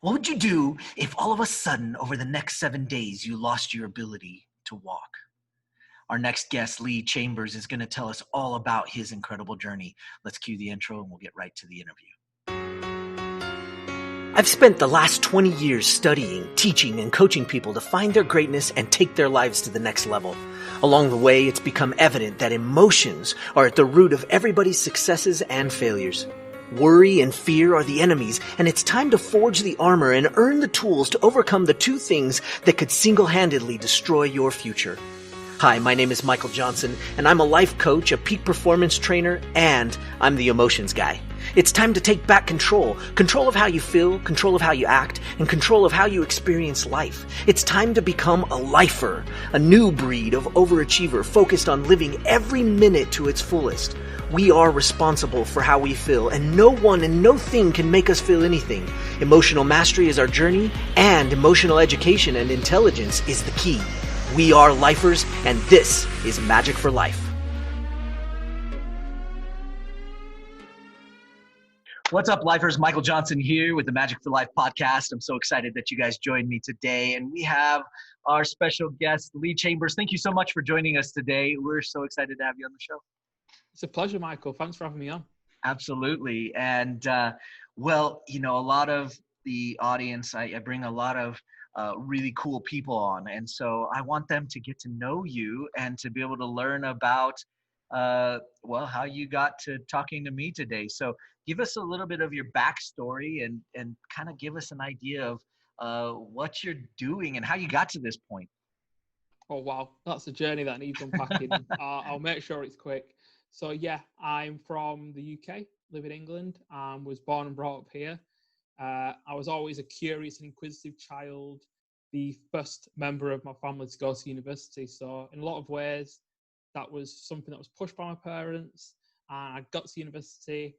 What would you do if all of a sudden over the next 7 days you lost your ability to walk? Our next guest, Lee Chambers, is going to tell us all about his incredible journey. Let's cue the intro and we'll get right to the interview. I've spent the last 20 years studying, teaching, and coaching people to find their greatness and take their lives to the next level. Along the way, it's become evident that emotions are at the root of everybody's successes and failures. Worry and fear are the enemies, and it's time to forge the armor and earn the tools to overcome the two things that could single-handedly destroy your future. Hi, my name is Michael Johnson, and I'm a life coach, a peak performance trainer, and I'm the emotions guy. It's time to take back control of how you feel, control of how you act, and control of how you experience life. It's time to become a lifer, a new breed of overachiever focused on living every minute to its fullest. We are responsible for how we feel, and no one and no thing can make us feel anything. Emotional mastery is our journey, and emotional education and intelligence is the key. We are lifers, and this is Magic for Life. What's up, lifers? Michael Johnson here with the Magic for Life podcast. I'm so excited that you guys joined me today, and we have our special guest, Lee Chambers. Thank you so much for joining us today. We're so excited to have you on the show. It's a pleasure, Michael. Thanks for having me on. Absolutely. And, a lot of the audience, I bring a lot of really cool people on. And so I want them to get to know you and to be able to learn about, how you got to talking to me today. So give us a little bit of your backstory and kind of give us an idea of what you're doing and how you got to this point. Oh, wow. That's a journey that needs unpacking. I'll make sure it's quick. So, yeah, I'm from the UK, live in England, was born and brought up here. I was always a curious and inquisitive child, the first member of my family to go to university. So in a lot of ways, that was something that was pushed by my parents. And I got to university,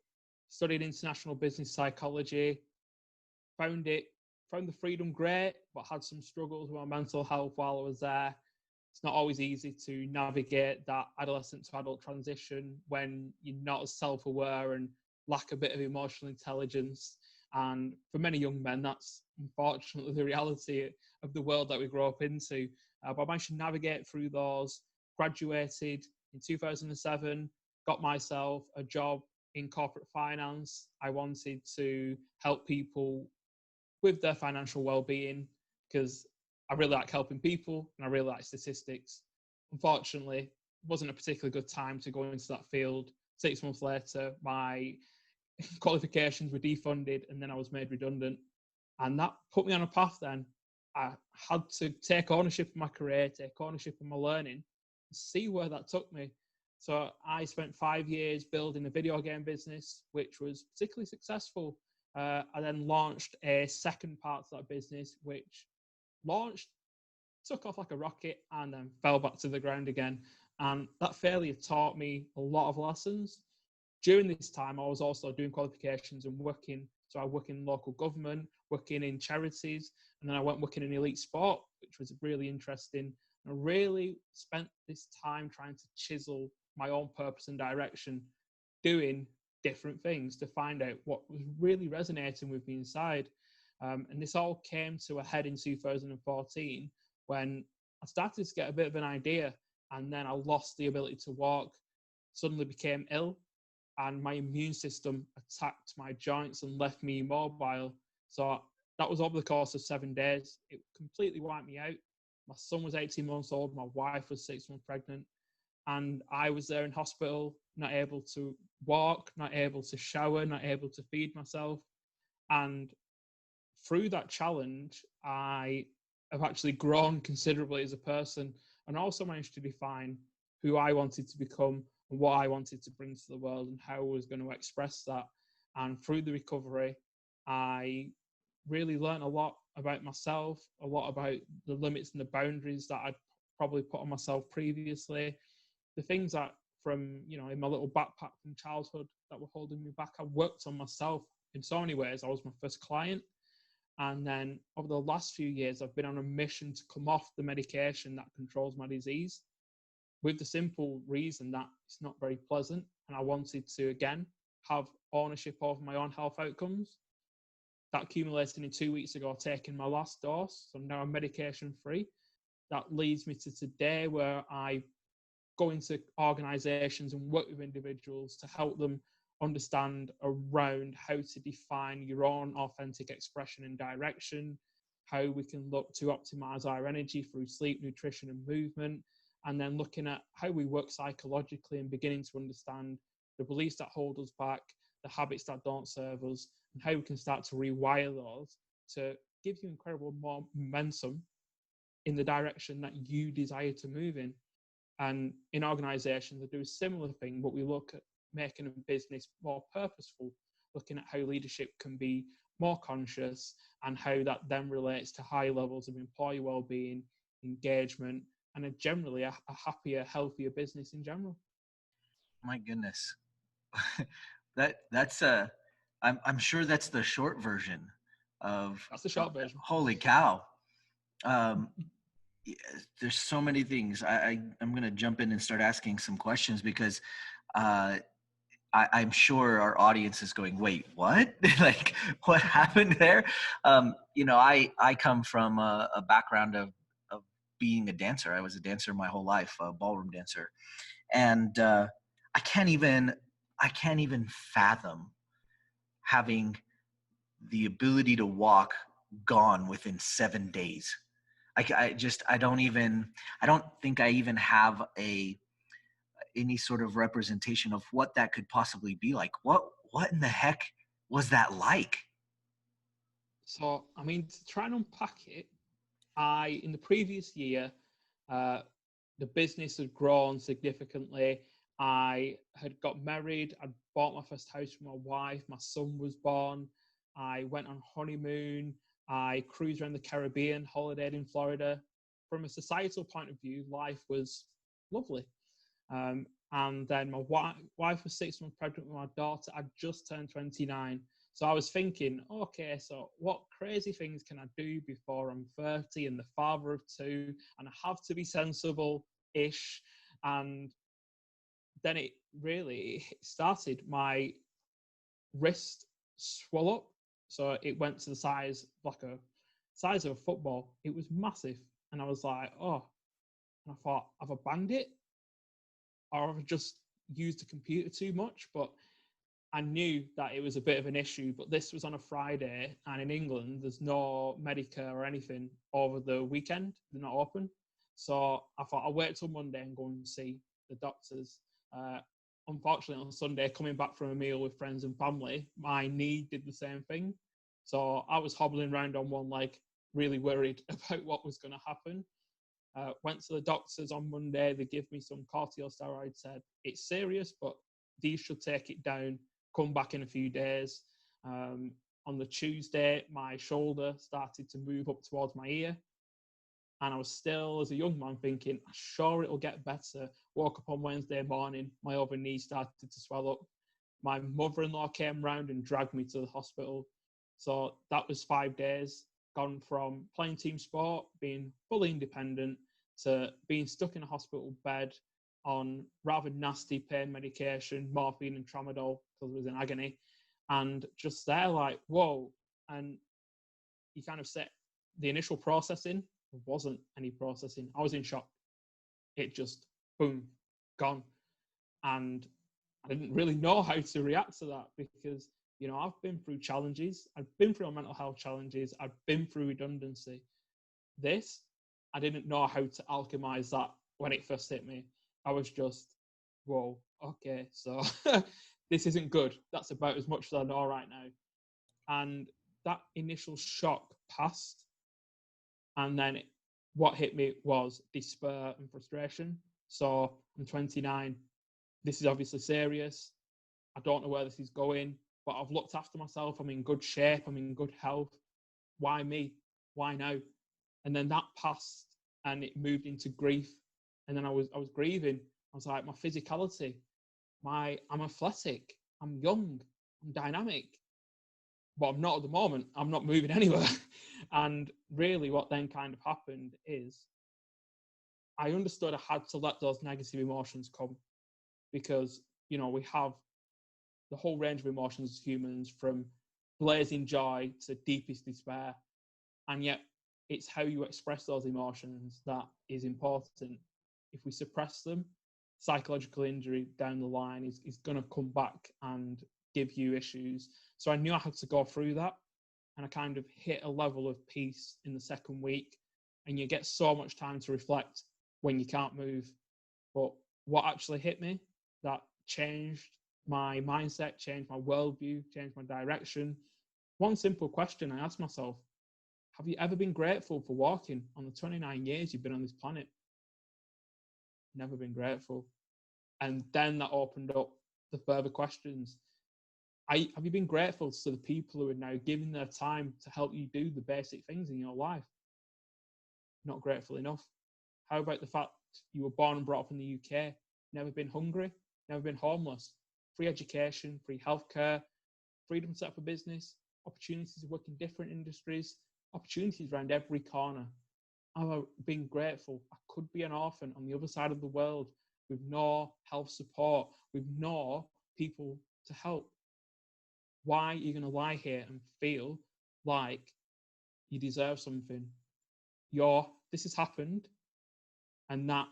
studied international business psychology, found the freedom great, but had some struggles with my mental health while I was there. It's not always easy to navigate that adolescent to adult transition when you're not as self-aware and lack a bit of emotional intelligence. And for many young men, that's unfortunately the reality of the world that we grow up into. But I managed to navigate through those, graduated in 2007, got myself a job in corporate finance. I wanted to help people with their financial well-being because I really like helping people and I really like statistics. Unfortunately, it wasn't a particularly good time to go into that field. 6 months later, my qualifications were defunded and then I was made redundant. And that put me on a path then. I had to take ownership of my career, take ownership of my learning, and see where that took me. So I spent 5 years building a video game business, which was particularly successful. I then launched a second part to that business, which took off like a rocket, and then fell back to the ground again. And that failure taught me a lot of lessons. During this time, I was also doing qualifications and working. So I work in local government, working in charities, and then I went working in elite sport, which was really interesting. I really spent this time trying to chisel my own purpose and direction, doing different things to find out what was really resonating with me inside. And this all came to a head in 2014 when I started to get a bit of an idea, and then I lost the ability to walk, suddenly became ill, and my immune system attacked my joints and left me immobile. So that was over the course of 7 days. It completely wiped me out. My son was 18 months old. My wife was 6 months pregnant. And I was there in hospital, not able to walk, not able to shower, not able to feed myself. And through that challenge, I have actually grown considerably as a person and also managed to define who I wanted to become and what I wanted to bring to the world and how I was going to express that. And through the recovery, I really learned a lot about myself, a lot about the limits and the boundaries that I'd probably put on myself previously, the things that from, in my little backpack from childhood that were holding me back. I worked on myself in so many ways. I was my first client. And then over the last few years, I've been on a mission to come off the medication that controls my disease, with the simple reason that it's not very pleasant. And I wanted to, again, have ownership over my own health outcomes. that accumulated in 2 weeks ago, taking my last dose. So now I'm medication free. That leads me to today, where I go into organizations and work with individuals to help them understand around how to define your own authentic expression and direction, how we can look to optimize our energy through sleep, nutrition, and movement, and then looking at how we work psychologically and beginning to understand the beliefs that hold us back, the habits that don't serve us, and how we can start to rewire those to give you incredible more momentum in the direction that you desire to move in. And in organizations, they do a similar thing, but we look at making a business more purposeful, looking at how leadership can be more conscious and how that then relates to high levels of employee well-being, engagement, and generally a happier, healthier business in general. My goodness. that's I'm sure that's the short version of. That's the short version. Holy cow. There's so many things. I'm going to jump in and start asking some questions because I'm sure our audience is going, wait, what? Like, what happened there? I come from a background of being a dancer. I was a dancer my whole life, a ballroom dancer. And I can't even fathom having the ability to walk gone within 7 days. I don't think I even have any sort of representation of what that could possibly be like. What in the heck was that like? So, I mean, to try and unpack it, in the previous year, the business had grown significantly. I had got married. I bought my first house for my wife. My son was born. I went on honeymoon. I cruised around the Caribbean, holidayed in Florida. From a societal point of view, life was lovely. And then my wife was 6 months pregnant with my daughter. I'd just turned 29. So I was thinking, okay, so what crazy things can I do before I'm 30 and the father of 2, and I have to be sensible-ish? And then it really started. My wrist swelled up. So it went to the size of a football. It was massive. And I was like, oh. And I thought, have I banged it? Or have I just used the computer too much? But I knew that it was a bit of an issue. But this was on a Friday, and in England, there's no Medicare or anything over the weekend. They're not open. So I thought I'll wait till Monday and go and see the doctors. Unfortunately, on Sunday, coming back from a meal with friends and family, my knee did the same thing. So I was hobbling around on one leg, really worried about what was going to happen. Went to the doctors on Monday. They give me some corticosteroids, said it's serious, but these should take it down. Come back in a few days. On the Tuesday, my shoulder started to move up towards my ear. And I was still, as a young man, thinking, sure, it'll get better. Woke up on Wednesday morning, my other knee started to swell up. My mother-in-law came round and dragged me to the hospital. So that was 5 days, gone from playing team sport, being fully independent, to being stuck in a hospital bed on rather nasty pain medication, morphine and tramadol, because I was in agony. And just there, like, whoa. And you kind of set the initial processing. There wasn't any processing. I was in shock. It just, boom, gone. And I didn't really know how to react to that because, I've been through challenges. I've been through mental health challenges. I've been through redundancy. This, I didn't know how to alchemize that when it first hit me. I was just, whoa, okay, so this isn't good. That's about as much as I know right now. And that initial shock passed. And then what hit me was despair and frustration. So I'm 29. This is obviously serious. I don't know where this is going, but I've looked after myself. I'm in good shape. I'm in good health. Why me? Why now? And then that passed and it moved into grief. And then I was grieving. I was like, my physicality, I'm athletic, I'm young, I'm dynamic. But I'm not at the moment. I'm not moving anywhere. And really what then kind of happened is I understood I had to let those negative emotions come because, we have the whole range of emotions as humans, from blazing joy to deepest despair. And yet it's how you express those emotions that is important. If we suppress them, psychological injury down the line is going to come back and give you issues. So I knew I had to go through that, and I kind of hit a level of peace in the second week. And you get so much time to reflect when you can't move. But what actually hit me that changed my mindset, changed my worldview, changed my direction. One simple question I asked myself: have you ever been grateful for walking on the 29 years you've been on this planet? Never been grateful. And then that opened up the further questions. Have you been grateful to the people who are now giving their time to help you do the basic things in your life? Not grateful enough. How about the fact you were born and brought up in the UK, never been hungry, never been homeless, free education, free healthcare, freedom to set up a business, opportunities to work in different industries, opportunities around every corner. I've been grateful. I could be an orphan on the other side of the world with no health support, with no people to help. Why are you going to lie here and feel like you deserve something? This has happened, and that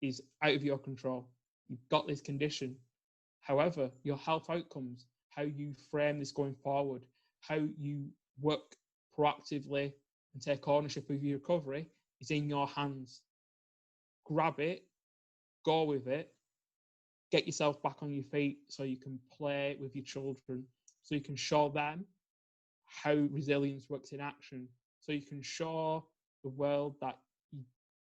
is out of your control. You've got this condition. However, your health outcomes, how you frame this going forward, how you work proactively and take ownership of your recovery is in your hands. Grab it, go with it, get yourself back on your feet so you can play with your children, so you can show them how resilience works in action, so you can show the world that you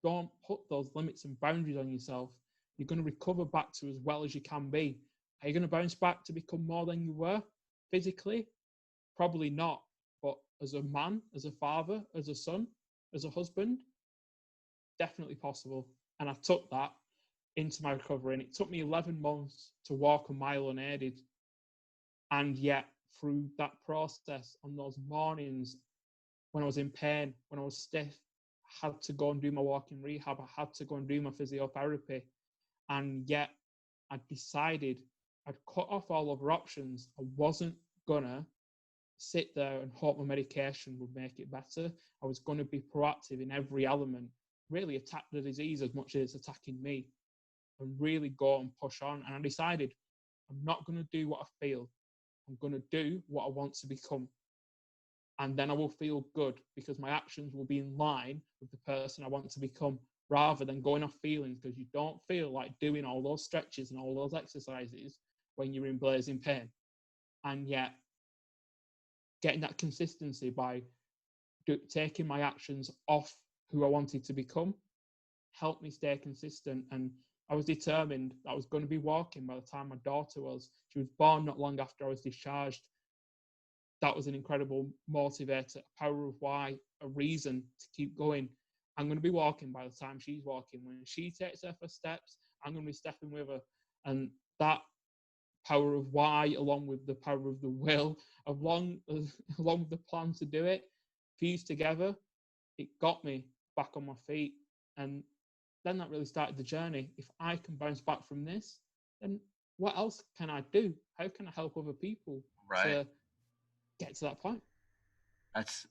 don't put those limits and boundaries on yourself. You're going to recover back to as well as you can be. Are you going to bounce back to become more than you were physically? Probably not. But as a man, as a father, as a son, as a husband, definitely possible. And I took that into my recovery. And it took me 11 months to walk a mile unaided. And yet, through that process, on those mornings when I was in pain, when I was stiff, I had to go and do my walking rehab. I had to go and do my physiotherapy. And yet, I decided I'd cut off all other options. I wasn't going to sit there and hope my medication would make it better. I was going to be proactive in every element, really attack the disease as much as it's attacking me, and really go and push on. And I decided I'm not going to do what I feel. I'm going to do what I want to become. And then I will feel good because my actions will be in line with the person I want to become, rather than going off feelings, because you don't feel like doing all those stretches and all those exercises when you're in blazing pain. And yet, getting that consistency by taking my actions off who I wanted to become helped me stay consistent. And I was determined that I was going to be walking by the time my daughter was. She was born not long after I was discharged. That was an incredible motivator, a power of why, a reason to keep going. I'm going to be walking by the time she's walking. When she takes her first steps, I'm going to be stepping with her. And that power of why, along with the power of the will, along with the plan to do it, fused together, it got me back on my feet. And then that really started the journey. If I can bounce back from this, then what else can I do? How can I help other people to get to that point? That's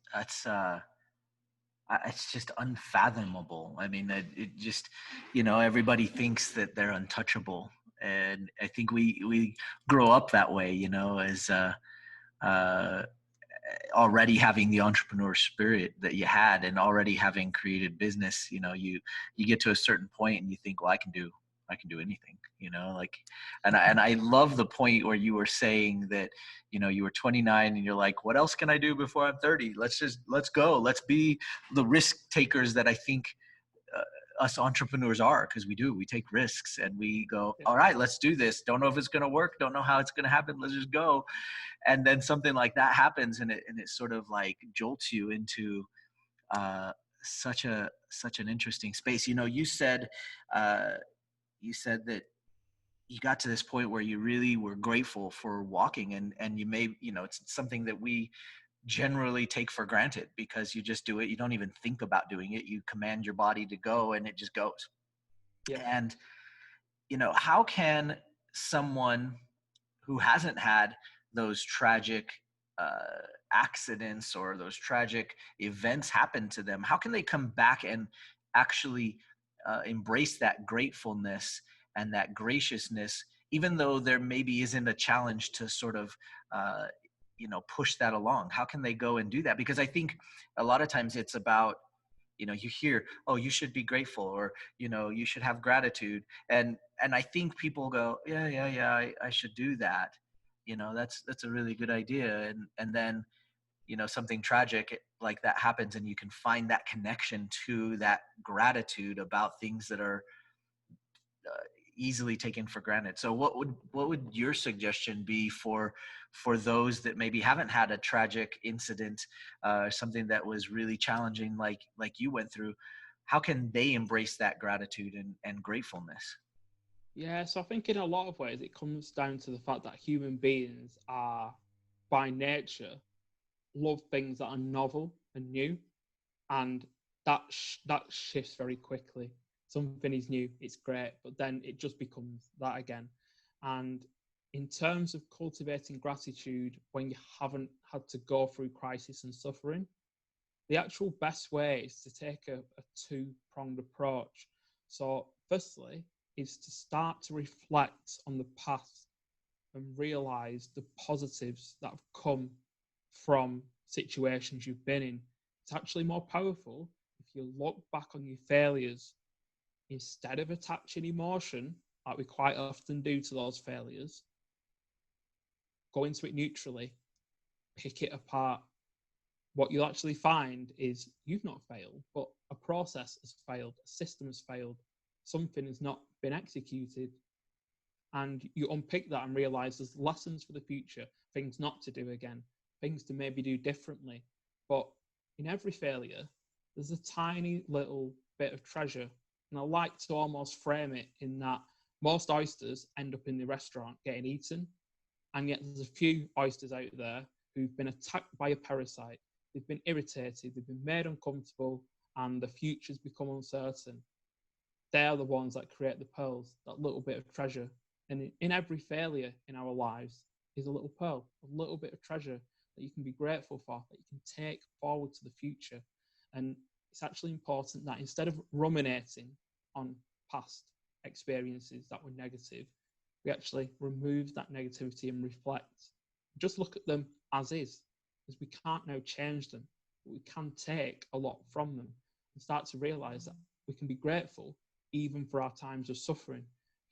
it's just unfathomable. I mean, it just, everybody thinks that they're untouchable, and I think we grow up that way, as already having the entrepreneur spirit that you had, and already having created business. You get to a certain point and you think, well, I can do anything, and I love the point where you were saying that, you were 29 and you're like, what else can I do before I'm 30? Let's go. Let's be the risk takers that I think us entrepreneurs are, because we take risks and we go, all right, let's do this. Don't know if it's going to work. Don't know how it's going to happen. Let's just go. And then something like that happens, and it sort of like jolts you into such an interesting space. You said that you got to this point where you really were grateful for walking, and you may, it's something that we generally take for granted, because you just do it. You don't even think about doing it. You command your body to go and it just goes. Yeah. And, how can someone who hasn't had those tragic accidents or those tragic events happen to them, how can they come back and actually embrace that gratefulness and that graciousness, even though there maybe isn't a challenge to sort of uh, push that along? How can they go and do that? Because I think a lot of times it's about, you hear, oh, you should be grateful, or you should have gratitude, and I think people go, yeah, I should do that. That's a really good idea, and then something tragic like that happens, and you can find that connection to that gratitude about things that are uh, easily taken for granted. So what would your suggestion be for those that maybe haven't had a tragic incident, something that was really challenging, like you went through? How can they embrace that gratitude and gratefulness? Yeah, so I think in a lot of ways it comes down to the fact that human beings are, by nature, love things that are novel and new, and that shifts very quickly. Something is new, it's great, but then it just becomes that again. And in terms of cultivating gratitude when you haven't had to go through crisis and suffering, the actual best way is to take a two-pronged approach. So firstly is to start to reflect on the past and realize the positives that have come from situations you've been in. It's actually more powerful if you look back on your failures instead of attaching emotion, like we quite often do to those failures. Go into it neutrally, pick it apart. What you'll actually find is you've not failed, but a process has failed, a system has failed, something has not been executed. And you unpick that and realize there's lessons for the future, things not to do again, things to maybe do differently. But in every failure, there's a tiny little bit of treasure. And I like to almost frame it in that most oysters end up in the restaurant getting eaten. And yet there's a few oysters out there who've been attacked by a parasite. They've been irritated, they've been made uncomfortable, and the future's become uncertain. They're the ones that create the pearls, that little bit of treasure. And in every failure in our lives is a little pearl, a little bit of treasure that you can be grateful for, that you can take forward to the future. And it's actually important that instead of ruminating on past experiences that were negative, we actually remove that negativity and reflect. Just look at them as is, because we can't now change them, but we can take a lot from them and start to realize that we can be grateful even for our times of suffering,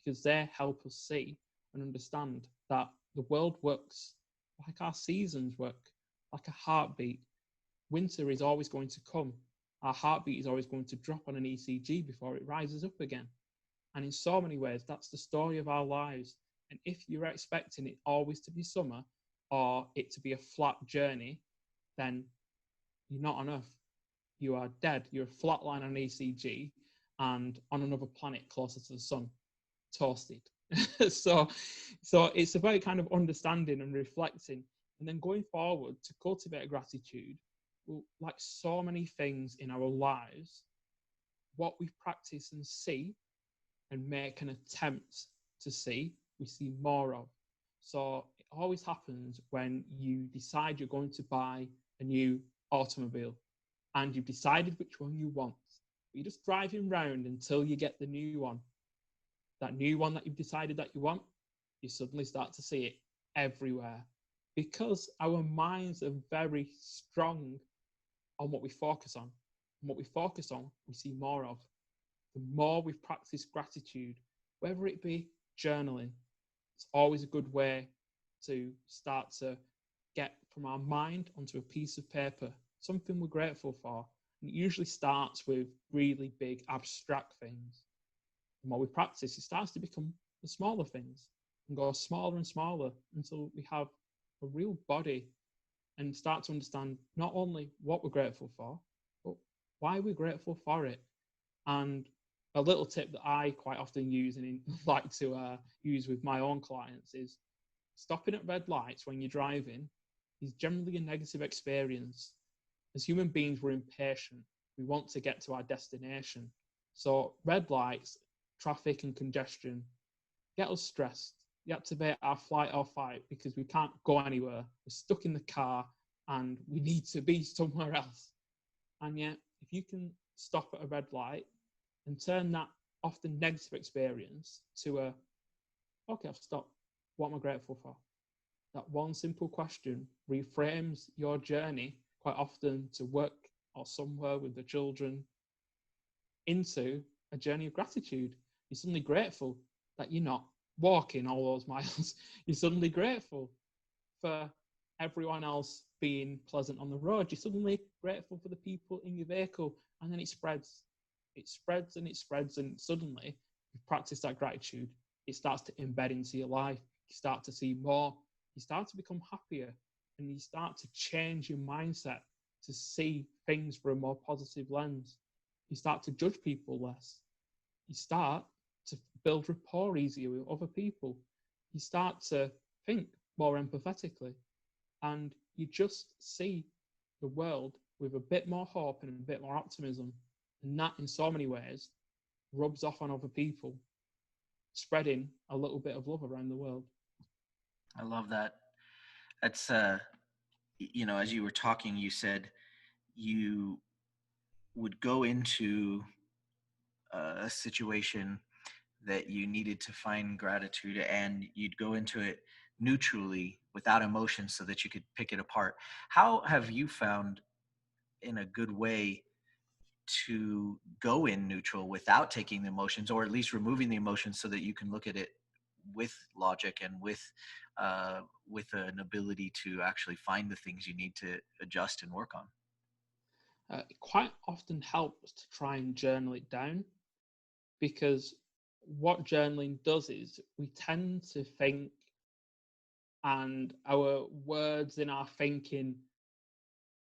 because they help us see and understand that the world works like our seasons work, like a heartbeat. Winter is always going to come. Our heartbeat is always going to drop on an ECG before it rises up again. And in so many ways, that's the story of our lives. And if you're expecting it always to be summer or it to be a flat journey, then you're not on Earth. You are dead. You're a flat line on ECG and on another planet closer to the sun, toasted. so it's about kind of understanding and reflecting, and then going forward to cultivate gratitude. Well, like so many things in our lives, what we practice and see and make an attempt to see, we see more of. So it always happens when you decide you're going to buy a new automobile and you've decided which one you want. You're just driving round until you get the new one. That new one that you've decided that you want, you suddenly start to see it everywhere, because our minds are very strong on what we focus on. And what we focus on, we see more of. The more we practice gratitude, whether it be journaling, it's always a good way to start to get from our mind onto a piece of paper something we're grateful for. And it usually starts with really big abstract things. The more we practice, it starts to become the smaller things and go smaller and smaller until we have a real body and start to understand not only what we're grateful for, but why we're grateful for it. And a little tip that I quite often use and like to use with my own clients is stopping at red lights when you're driving is generally a negative experience. As human beings, we're impatient. We want to get to our destination. So red lights, traffic and congestion get us stressed. we activate our flight or fight because we can't go anywhere. We're stuck in the car and we need to be somewhere else. And yet, if you can stop at a red light and turn that often negative experience to a, okay, I've stopped. What am I grateful for? That one simple question reframes your journey quite often to work or somewhere with the children into a journey of gratitude. You're suddenly grateful that you're not walking all those miles. You're suddenly grateful for everyone else being pleasant on the road. You're suddenly grateful for the people in your vehicle, and then it spreads. It spreads and it spreads, and suddenly you practice that gratitude. It starts to embed into your life. You start to see more. You start to become happier, and you start to change your mindset to see things through a more positive lens. You start to judge people less. You start to build rapport easier with other people. You start to think more empathetically, and you just see the world with a bit more hope and a bit more optimism. And that, in so many ways, rubs off on other people, spreading a little bit of love around the world. I love that. That's, you know, as you were talking, you said you would go into a situation that you needed to find gratitude, and you'd go into it neutrally without emotion so that you could pick it apart. How have you found in a good way to go in neutral without taking the emotions, or at least removing the emotions, so that you can look at it with logic and with an ability to actually find the things you need to adjust and work on? It quite often helps to try and journal it down, because what journaling does is we tend to think, and our words in our thinking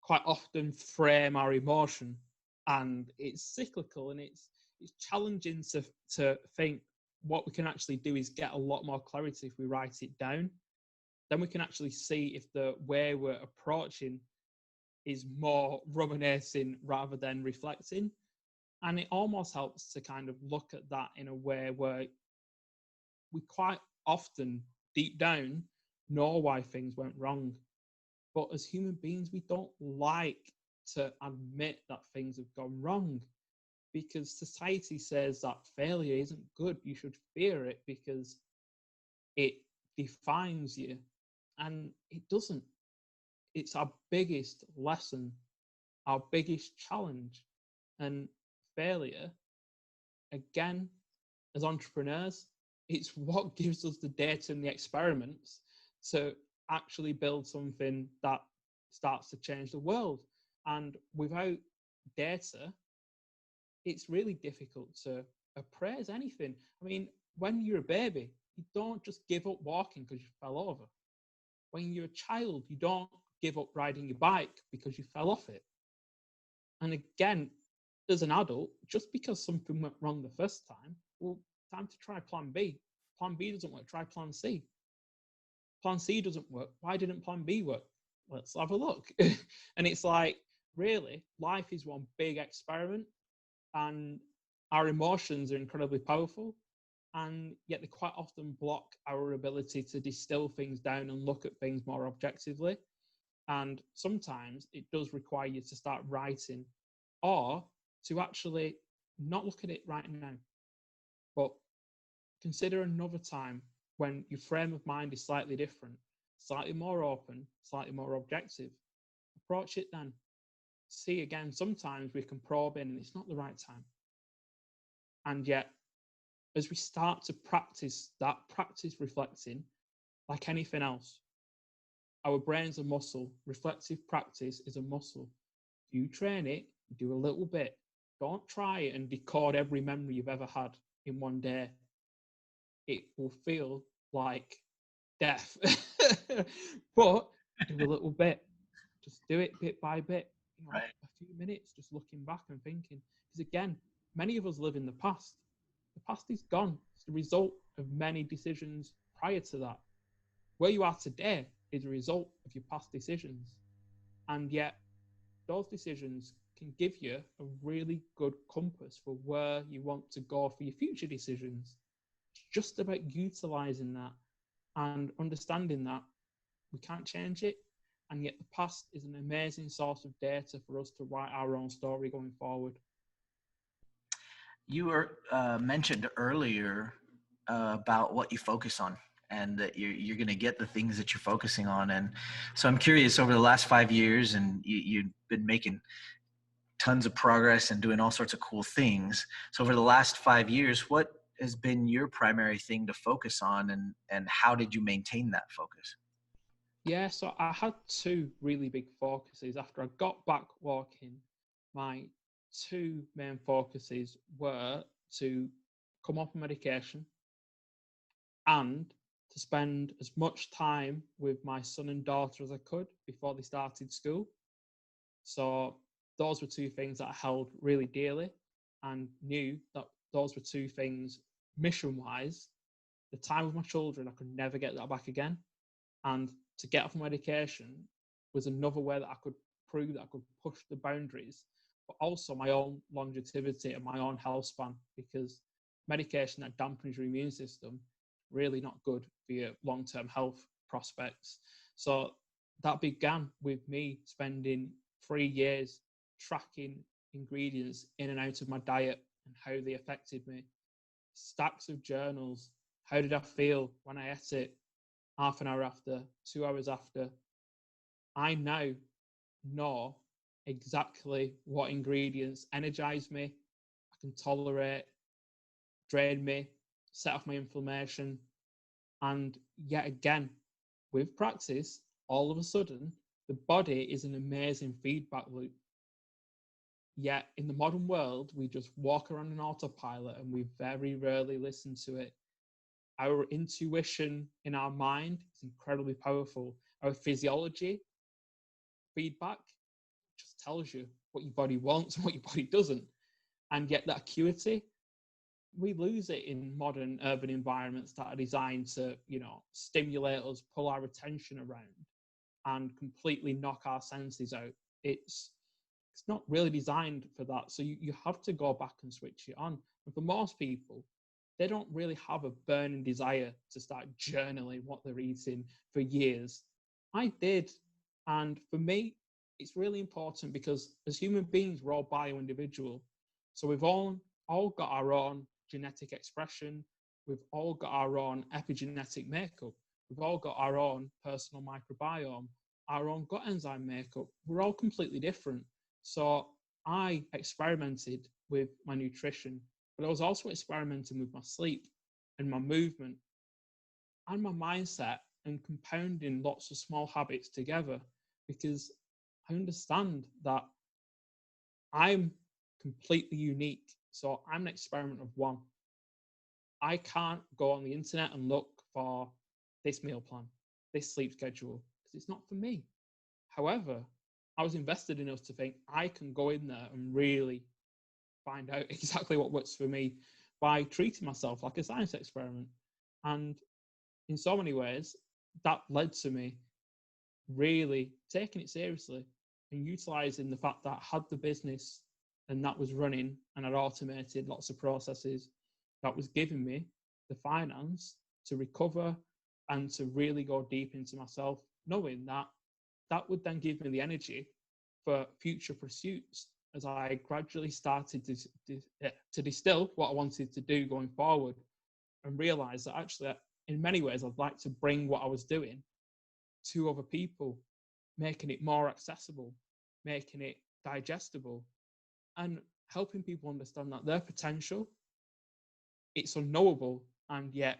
quite often frame our emotion, and it's cyclical, and it's challenging to think. What we can actually do is get a lot more clarity if we write it down. Then we can actually see if the way we're approaching is more ruminating rather than reflecting. And it almost helps to kind of look at that in a way where we quite often, deep down, know why things went wrong. But as human beings, we don't like to admit that things have gone wrong, because society says that failure isn't good. You should fear it because it defines you. And it doesn't. It's our biggest lesson, our biggest challenge. And failure, again, as entrepreneurs, it's what gives us the data and the experiments to actually build something that starts to change the world. And without data, it's really difficult to appraise anything. I mean, when you're a baby, you don't just give up walking because you fell over. When you're a child, you don't give up riding your bike because you fell off it. And again, as an adult, just because something went wrong the first time, well, time to try plan B. Plan B doesn't work, try plan C. Plan C doesn't work. Why didn't plan B work? Let's have a look. And it's like, really, life is one big experiment, and our emotions are incredibly powerful, and yet they quite often block our ability to distill things down and look at things more objectively. And sometimes it does require you to start writing, or to actually not look at it right now, but consider another time when your frame of mind is slightly different, slightly more open, slightly more objective. Approach it then. See, again, sometimes we can probe in and it's not the right time. And yet, as we start to practice that, practice reflecting, like anything else, our brain's a muscle. Reflective practice is a muscle. You train it, you do a little bit. Don't try it and decode every memory you've ever had in one day. It will feel like death. But do a little bit. Just do it bit by bit. You know, Right. a few minutes, just looking back and thinking. Because again, many of us live in the past. The past is gone. It's the result of many decisions prior to that. Where you are today is a result of your past decisions. And yet, those decisions can give you a really good compass for where you want to go for your future decisions. It's just about utilizing that and understanding that we can't change it. And yet the past is an amazing source of data for us to write our own story going forward. You were mentioned earlier about what you focus on, and that you're going to get the things that you're focusing on. And so I'm curious, over the last 5 years, and you've been making tons of progress and doing all sorts of cool things. So over the last 5 years, what has been your primary thing to focus on, and how did you maintain that focus? Yeah, so I had two really big focuses. After I got back walking, my two main focuses were to come off medication and to spend as much time with my son and daughter as I could before they started school. So those were two things that I held really dearly, and knew that those were two things, mission-wise, the time with my children, I could never get that back again. And to get off medication was another way that I could prove that I could push the boundaries, but also my own longevity and my own health span, because medication that dampens your immune system, really not good for your long-term health prospects. So that began with me spending 3 years tracking ingredients in and out of my diet and how they affected me. Stacks of journals. How did I feel when I ate it? Half an hour after, 2 hours after. I now know exactly what ingredients energize me, I can tolerate, drain me, set off my inflammation. And yet again, with practice, all of a sudden, the body is an amazing feedback loop. Yet in the modern world, we just walk around on autopilot and we very rarely listen to it. Our intuition in our mind is incredibly powerful. Our physiology feedback just tells you what your body wants and what your body doesn't. And yet that acuity, we lose it in modern urban environments that are designed to, stimulate us, pull our attention around, and completely knock our senses out. It's not really designed for that. So you have to go back and switch it on. And for most people, they don't really have a burning desire to start journaling what they're eating for years. I did. And for me, it's really important because as human beings, we're all bio-individual. So we've all got our own genetic expression. We've all got our own epigenetic makeup. We've all got our own personal microbiome, our own gut enzyme makeup. We're all completely different. So I experimented with my nutrition, but I was also experimenting with my sleep and my movement and my mindset, and compounding lots of small habits together, because I understand that I'm completely unique. So I'm an experiment of one. I can't go on the internet and look for this meal plan, this sleep schedule, because it's not for me. However, I was invested enough to think I can go in there and really find out exactly what works for me by treating myself like a science experiment. And in so many ways, that led to me really taking it seriously and utilizing the fact that I had the business and that was running, and I'd automated lots of processes that was giving me the finance to recover and to really go deep into myself, knowing that that would then give me the energy for future pursuits as I gradually started to distill what I wanted to do going forward, and realize that actually, in many ways, I'd like to bring what I was doing to other people, making it more accessible, making it digestible, and helping people understand that their potential, it's unknowable, and yet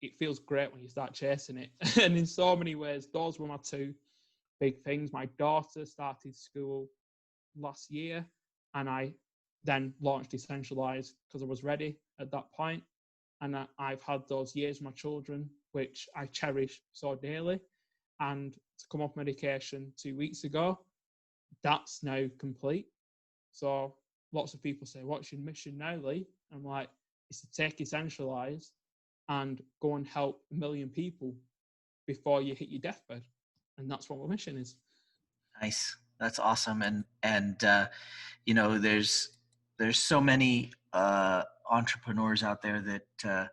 it feels great when you start chasing it. And in so many ways, those were my two big things. My daughter started school last year, and I then launched Essentialise because I was ready at that point. And I've had those years with my children, which I cherish so dearly. And to come off medication 2 weeks ago, that's now complete. So lots of people say, what's your mission now, Lee? I'm like, it's to take Essentialise and go and help 1 million people before you hit your deathbed. And that's what my mission is. Nice. That's awesome. And there's so many entrepreneurs out there that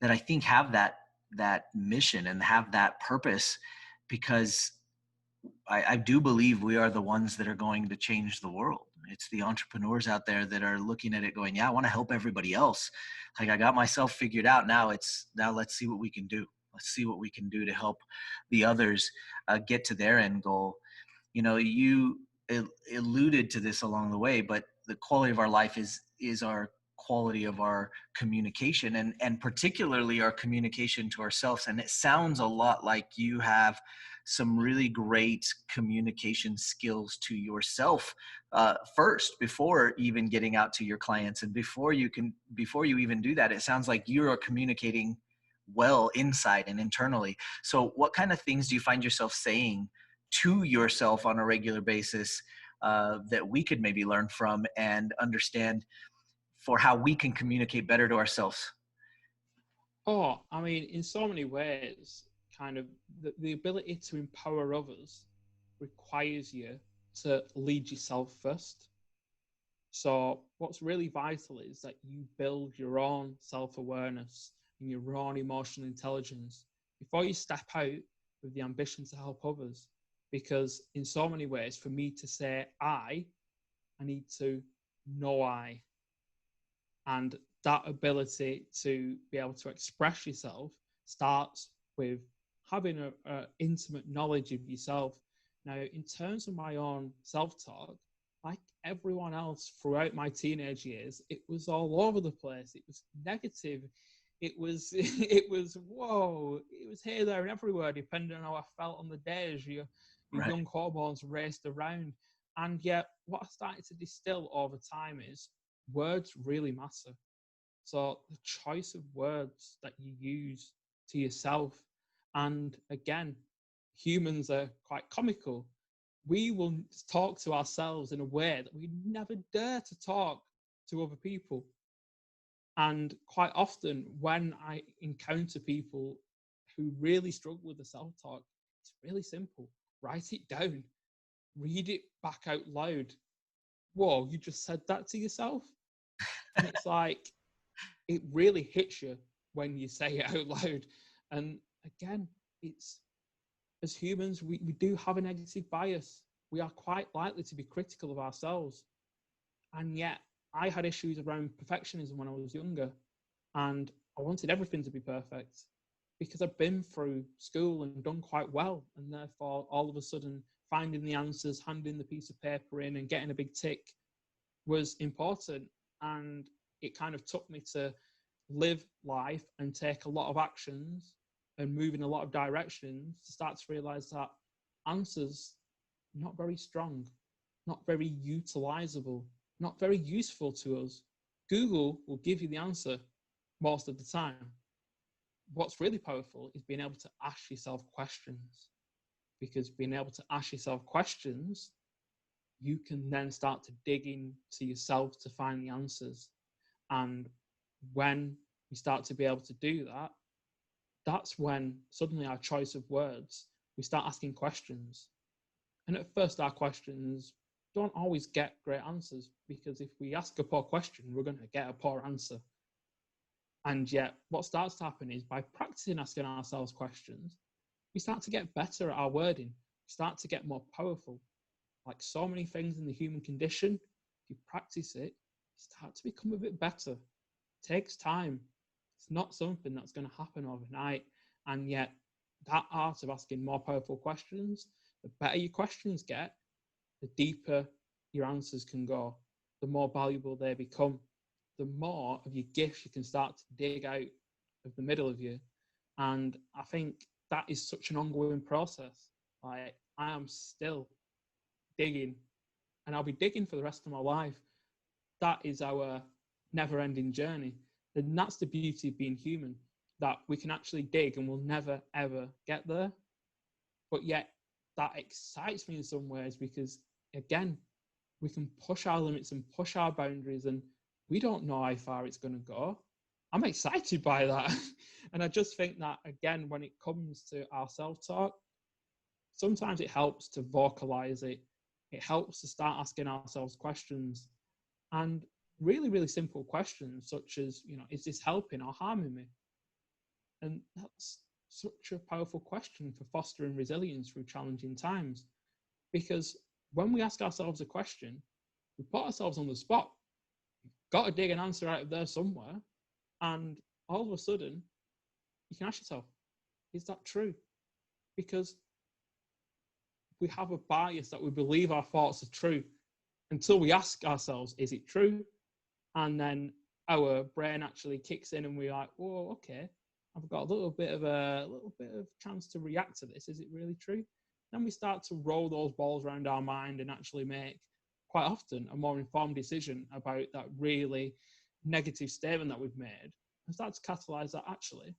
I think have that that mission and have that purpose, because I do believe we are the ones that are going to change the world. It's the entrepreneurs out there that are looking at it going, yeah, I want to help everybody else. Like, I got myself figured out. Now let's see what we can do. Let's see what we can do to help the others get to their end goal. You know, you alluded to this along the way, but the quality of our life is our quality of our communication, and particularly our communication to ourselves. And it sounds a lot like you have some really great communication skills to yourself first, before even getting out to your clients. And before you even do that, it sounds like you are communicating well inside and internally. So what kind of things do you find yourself saying to yourself on a regular basis that we could maybe learn from and understand for how we can communicate better to ourselves? Oh, I mean, in so many ways, kind of the ability to empower others requires you to lead yourself first. So what's really vital is that you build your own self-awareness and your own emotional intelligence before you step out with the ambition to help others. Because in so many ways, for me to say I need to know I. And that ability to be able to express yourself starts with having a intimate knowledge of yourself. Now, in terms of my own self-talk, like everyone else throughout my teenage years, it was all over the place. It was negative. It was it was whoa. It was here, there, and everywhere, depending on how I felt on the day as your Right. young hormones raced around. And yet, what I started to distill over time is words really matter. So the choice of words that you use to yourself, and again, humans are quite comical. We will talk to ourselves in a way that we never dare to talk to other people. And quite often, when I encounter people who really struggle with the self talk, it's really simple. Write it down, read it back out loud. Whoa, you just said that to yourself? And it's like, it really hits you when you say it out loud. And again, it's, as humans, we do have a negative bias. We are quite likely to be critical of ourselves. And yet, I had issues around perfectionism when I was younger, and I wanted everything to be perfect because I've been through school and done quite well. And therefore, all of a sudden, finding the answers, handing the piece of paper in, and getting a big tick was important. And it kind of took me to live life and take a lot of actions and move in a lot of directions to start to realize that answers not very strong, not very utilizable, not very useful to us. Google will give you the answer most of the time. What's really powerful is being able to ask yourself questions, because being able to ask yourself questions, you can then start to dig into yourself to find the answers. And when we start to be able to do that, that's when suddenly our choice of words, we start asking questions. And at first, our questions don't always get great answers, because if we ask a poor question, we're going to get a poor answer. And yet, what starts to happen is by practicing asking ourselves questions, we start to get better at our wording, we start to get more powerful. Like so many things in the human condition, if you practice it, you start to become a bit better. It takes time. It's not something that's going to happen overnight. And yet, that art of asking more powerful questions, the better your questions get, the deeper your answers can go, the more valuable they become, the more of your gifts you can start to dig out of the middle of you. And I think that is such an ongoing process. Like, I am still digging, and I'll be digging for the rest of my life. That is our never-ending journey. And that's the beauty of being human, that we can actually dig and we'll never, ever get there. But yet, that excites me in some ways, because, again, we can push our limits and push our boundaries, and we don't know how far it's going to go. I'm excited by that. And I just think that, again, when it comes to our self-talk, sometimes it helps to vocalize it. It helps to start asking ourselves questions, and really, really simple questions, such as, is this helping or harming me? And that's such a powerful question for fostering resilience through challenging times. Because when we ask ourselves a question, we put ourselves on the spot. Got to dig an answer out of there somewhere. And all of a sudden, you can ask yourself, is that true? Because we have a bias that we believe our thoughts are true until we ask ourselves, is it true? And then our brain actually kicks in and we're like, whoa, okay, I've got a little bit of chance to react to this. Is it really true? Then we start to roll those balls around our mind and actually make quite often a more informed decision about that really negative statement that we've made, and start to catalyze that actually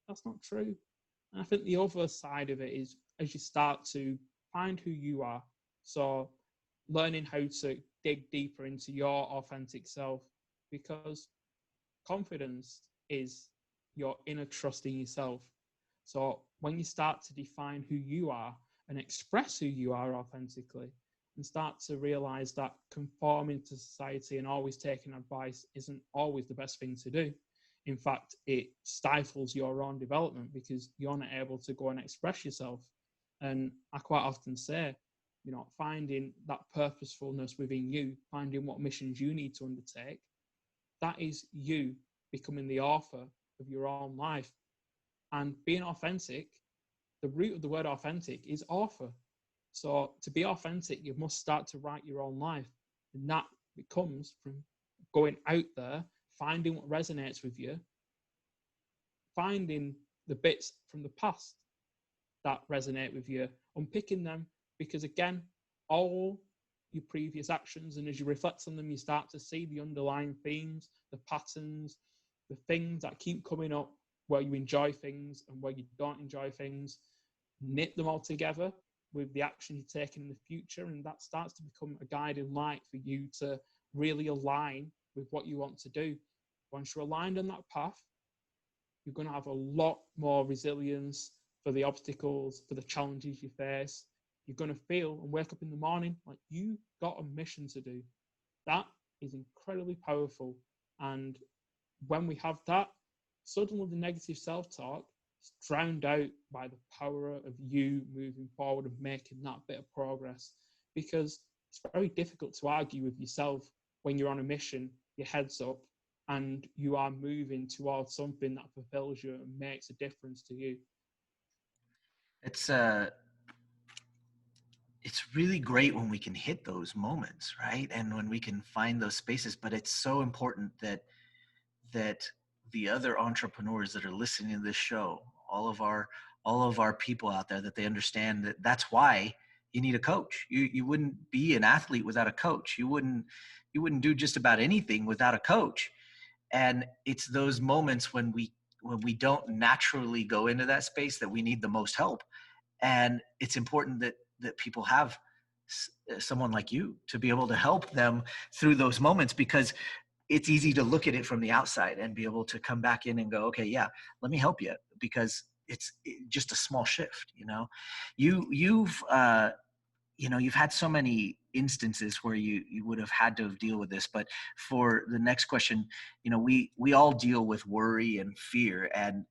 that's not true. And I think the other side of it is as you start to find who you are, so learning how to dig deeper into your authentic self, because confidence is your inner trust in yourself. So when you start to define who you are and express who you are authentically, and start to realize that conforming to society and always taking advice isn't always the best thing to do. In fact, it stifles your own development because you're not able to go and express yourself. And I quite often say, finding that purposefulness within you, finding what missions you need to undertake, that is you becoming the author of your own life. And being authentic, the root of the word authentic is author. So to be authentic, you must start to write your own life. And that comes from going out there, finding what resonates with you, finding the bits from the past that resonate with you, unpicking them, because again, all your previous actions, and as you reflect on them, you start to see the underlying themes, the patterns, the things that keep coming up where you enjoy things and where you don't enjoy things, knit them all together with the action you take in the future, and that starts to become a guiding light for you to really align with what you want to do. Once you're aligned on that path, you're going to have a lot more resilience for the obstacles, for the challenges you face. You're going to feel and wake up in the morning like you got a mission to do. That is incredibly powerful. And when we have that, suddenly the negative self-talk is drowned out by the power of you moving forward and making that bit of progress. Because it's very difficult to argue with yourself when you're on a mission, your head's up, and you are moving towards something that fulfills you and makes a difference to you. It's really great when we can hit those moments, right? And when we can find those spaces, but it's so important that the other entrepreneurs that are listening to this show, all of our people out there, that they understand that that's why you need a coach. You wouldn't be an athlete without a coach. You wouldn't do just about anything without a coach. And it's those moments when we don't naturally go into that space that we need the most help. And it's important that people have someone like you to be able to help them through those moments, because it's easy to look at it from the outside and be able to come back in and go, okay, yeah, let me help you, because it's just a small shift. You've had so many instances where you would have had to deal with this. But for the next question, we all deal with worry and fear, and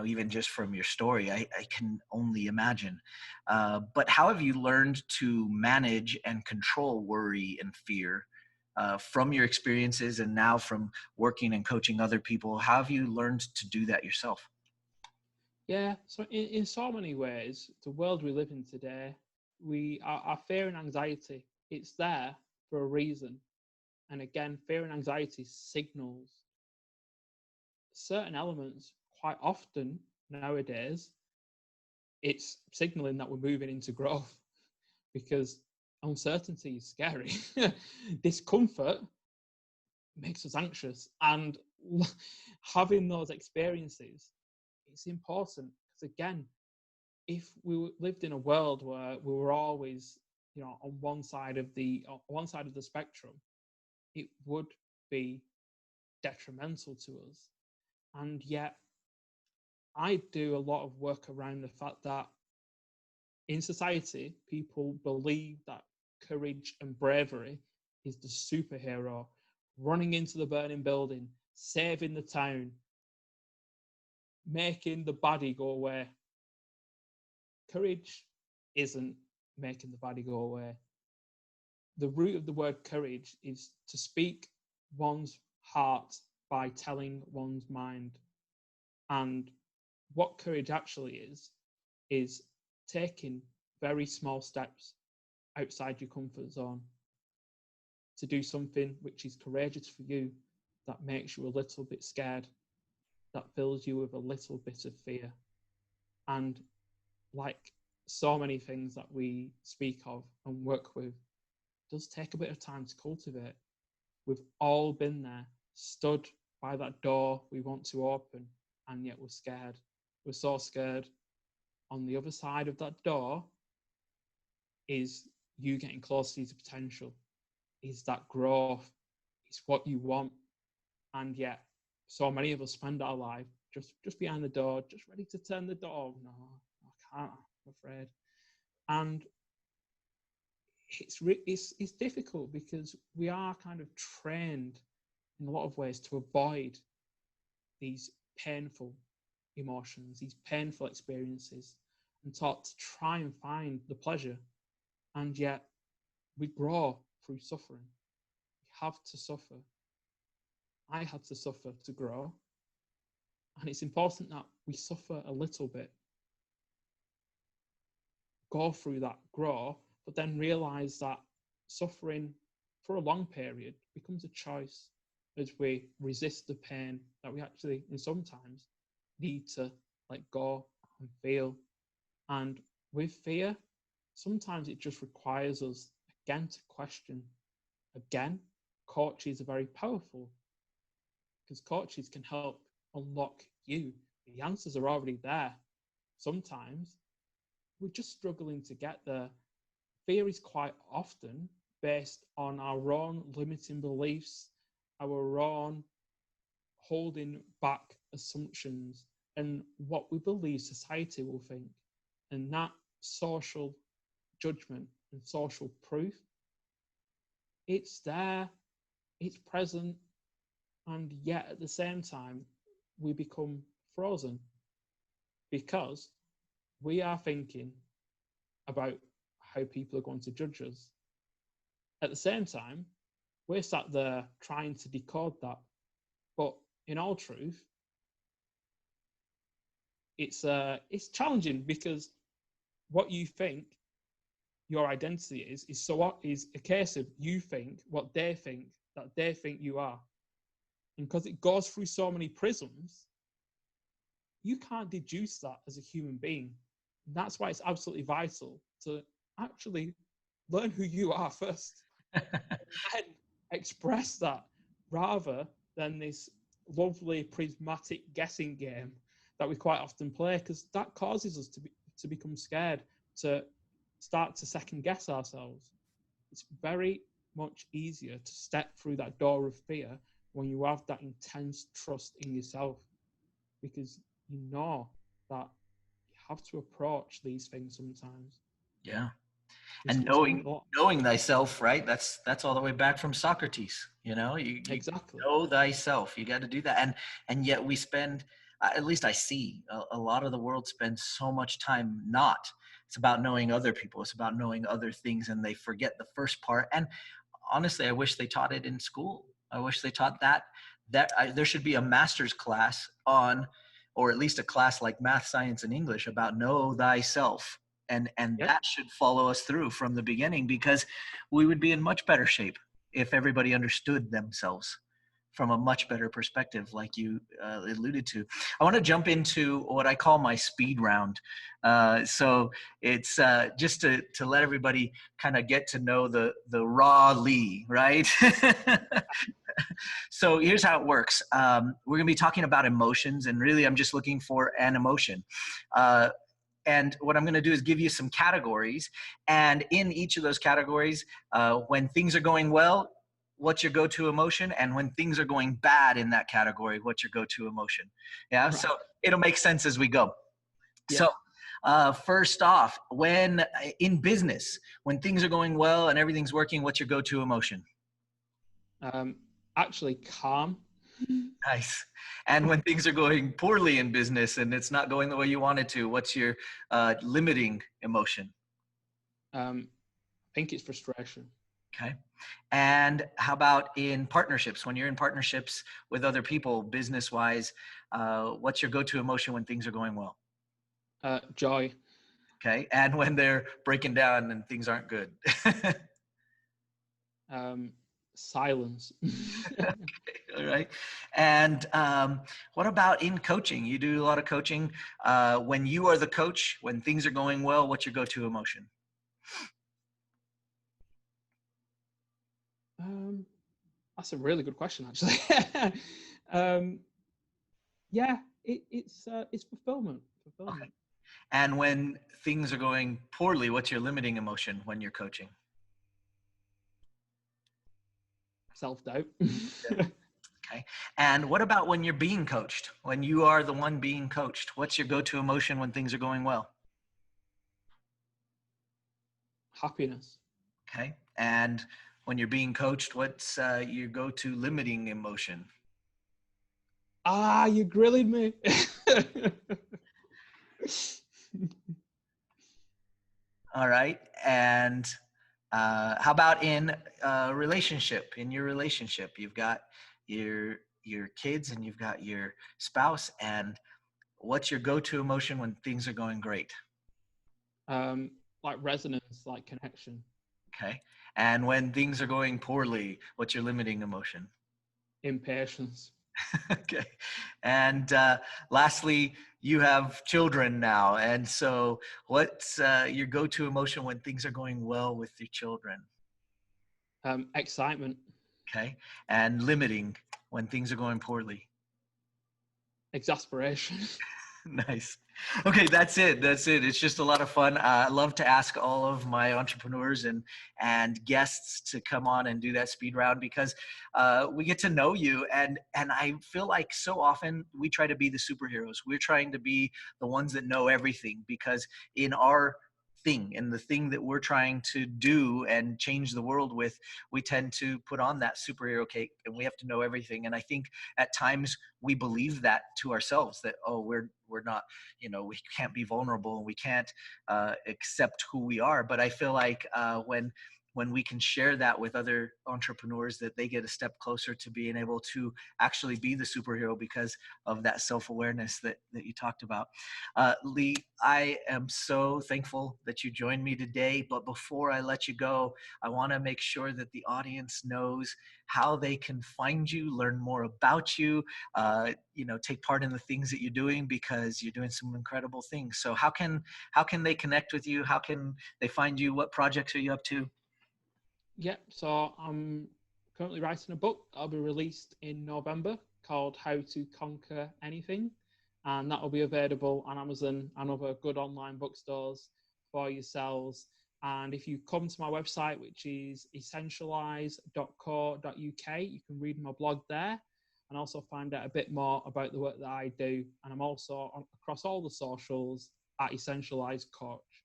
even just from your story, I can only imagine. But how have you learned to manage and control worry and fear from your experiences, and now from working and coaching other people? How have you learned to do that yourself? Yeah, so in so many ways, the world we live in today, our fear and anxiety, it's there for a reason. And again, fear and anxiety signals certain elements. Quite often nowadays, it's signaling that we're moving into growth, because uncertainty is scary. Discomfort makes us anxious, and having those experiences, it's important, because again, if we lived in a world where we were always, on one side of the spectrum, it would be detrimental to us. And yet, I do a lot of work around the fact that in society, people believe that courage and bravery is the superhero running into the burning building, saving the town. making the baddie go away. Courage isn't making the baddie go away. The root of the word courage is to speak one's heart by telling one's mind. And what courage actually is taking very small steps outside your comfort zone to do something which is courageous for you, that makes you a little bit scared, that fills you with a little bit of fear. And like so many things that we speak of and work with, it does take a bit of time to cultivate. We've all been there, stood by that door we want to open, and yet we're scared. We're so scared. On the other side of that door is you getting close to your potential, is that growth, it's what you want. And yet so many of us spend our life just behind the door, just ready to turn the door. No, I can't, I'm afraid. And it's difficult because we are kind of trained in a lot of ways to avoid these painful emotions, these painful experiences, and taught to try and find the pleasure. And yet we grow through suffering. We have to suffer. I had to suffer to grow. And it's important that we suffer a little bit, go through that, grow, but then realize that suffering for a long period becomes a choice as we resist the pain that we actually, and sometimes, need to let go and feel. And with fear, sometimes it just requires us, again, to question. Again, coaches are very powerful because coaches can help unlock you. The answers are already there. Sometimes we're just struggling to get there. Fear is quite often based on our own limiting beliefs, our own holding back assumptions, and what we believe society will think. And that social judgment and social proof, it's there, it's present, and yet at the same time, we become frozen because we are thinking about how people are going to judge us. At the same time, we're sat there trying to decode that. But in all truth, it's challenging because what you think your identity is a case of you think what they think that they think you are. And because it goes through so many prisms, you can't deduce that as a human being. And that's why it's absolutely vital to actually learn who you are first and express that rather than this lovely prismatic guessing game that we quite often play, because that causes us to become scared, to start to second guess ourselves. It's very much easier to step through that door of fear when you have that intense trust in yourself, because you know that you have to approach these things sometimes. Yeah. And knowing thyself, right? That's all the way back from Socrates. You Exactly. know thyself. You got to do that. And yet we spend, at least I see a lot of the world spends so much time not. It's about knowing other people. It's about knowing other things, and they forget the first part. And honestly, I wish they taught it in school. I wish they taught that there should be a master's class on, or at least a class like math, science, and English about know thyself. And Yep. That should follow us through from the beginning, because we would be in much better shape if everybody understood themselves from a much better perspective, like you alluded to. I want to jump into what I call my speed round. So it's just to let everybody kind of get to know the raw Lee, right? So here's how it works. We're going to be talking about emotions, and really I'm just looking for an emotion. And what I'm going to do is give you some categories. And in each of those categories, when things are going well, what's your go-to emotion? And when things are going bad in that category, what's your go-to emotion? Yeah. Right. So it'll make sense as we go. Yeah. So first off, when in business, when things are going well and everything's working, what's your go-to emotion? Actually calm. Nice. And when things are going poorly in business and it's not going the way you wanted to, what's your limiting emotion? I think it's frustration. Okay. And how about in partnerships? When you're in partnerships with other people, business-wise, what's your go-to emotion when things are going well? Joy. Okay. And when they're breaking down and things aren't good? Silence. Okay, all right. And what about in coaching? You do a lot of coaching. When you are the coach, when things are going well, what's your go-to emotion? That's a really good question, actually. Yeah, it's fulfillment. Okay. And when things are going poorly, what's your limiting emotion when you're coaching? Self-doubt. Okay. And what about when you're being coached? When you are the one being coached, what's your go-to emotion when things are going well? Happiness. Okay. And when you're being coached, what's your go-to limiting emotion? You're grilling me. All right. And how about in relationship? In your relationship, you've got your kids and you've got your spouse. And what's your go-to emotion when things are going great? Like resonance, like connection. Okay. And when things are going poorly, what's your limiting emotion? Impatience. Okay. And lastly, you have children now. And so what's your go-to emotion when things are going well with your children? Excitement. Okay. And limiting when things are going poorly? Exasperation. Nice. Okay, that's it. That's it. It's just a lot of fun. I love to ask all of my entrepreneurs and guests to come on and do that speed round because we get to know you, and I feel like so often we try to be the superheroes. We're trying to be the ones that know everything because in our thing and the thing that we're trying to do and change the world with, we tend to put on that superhero cape and we have to know everything. And I think at times we believe that to ourselves that, oh, we're not, we can't be vulnerable and we can't accept who we are. But I feel like when we can share that with other entrepreneurs, that they get a step closer to being able to actually be the superhero because of that self-awareness that you talked about. Lee, I am so thankful that you joined me today. But before I let you go, I want to make sure that the audience knows how they can find you, learn more about you, take part in the things that you're doing because you're doing some incredible things. So how can they connect with you? How can they find you? What projects are you up to? Yeah, so I'm currently writing a book that'll be released in November called How to Conquer Anything, and that will be available on Amazon and other good online bookstores for yourselves. And if you come to my website, which is essentialise.co.uk, you can read my blog there and also find out a bit more about the work that I do. And I'm also across all the socials at Essentialise Coach.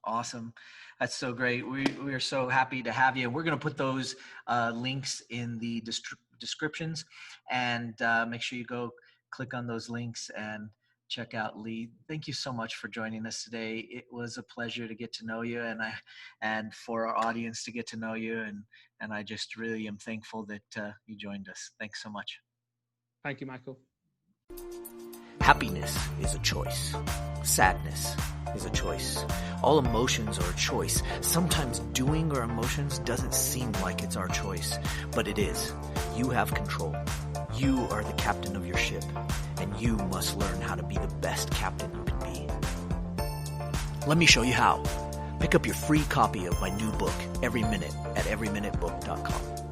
Awesome. That's so great. We are so happy to have you. We're going to put those links in the descriptions and make sure you go click on those links and check out Lee. Thank you so much for joining us today. It was a pleasure to get to know you and for our audience to get to know you. And I just really am thankful that you joined us. Thanks so much. Thank you, Michael. Happiness is a choice. Sadness is a choice. All emotions are a choice. Sometimes doing our emotions doesn't seem like it's our choice, but it is. You have control. You are the captain of your ship, and you must learn how to be the best captain you can be. Let me show you how. Pick up your free copy of my new book, Every Minute, at everyminutebook.com.